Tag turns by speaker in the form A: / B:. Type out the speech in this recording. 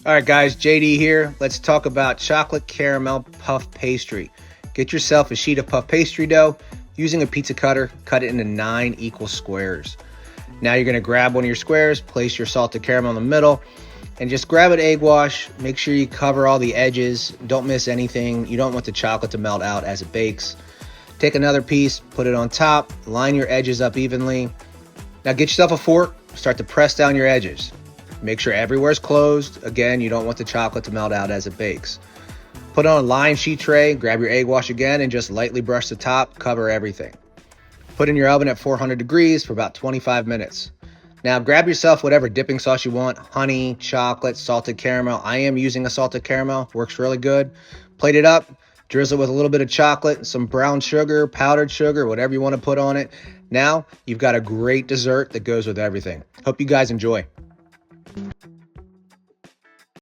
A: All right, guys, JD here. Let's talk about chocolate caramel puff pastry. Get yourself a sheet of puff pastry dough. Using a pizza cutter, cut it into 9 equal squares. Now you're going to grab one of your squares, place your salted caramel in the middle, and just grab an egg wash. Make sure you cover all the edges. Don't miss anything. You don't want the chocolate to melt out as it bakes. Take another piece, put it on top, line your edges up evenly. Now get yourself a fork, start to press down your edges. Make sure everywhere's closed. Again, you don't want the chocolate to melt out as it bakes. Put on a lined sheet tray, grab your egg wash again, and just lightly brush the top, cover everything. Put in your oven at 400 degrees for about 25 minutes. Now grab yourself whatever dipping sauce you want, honey, chocolate, salted caramel. I am using a salted caramel, works really good. Plate it up, drizzle with a little bit of chocolate, some brown sugar, powdered sugar, whatever you want to put on it. Now you've got a great dessert that goes with everything. Hope you guys enjoy.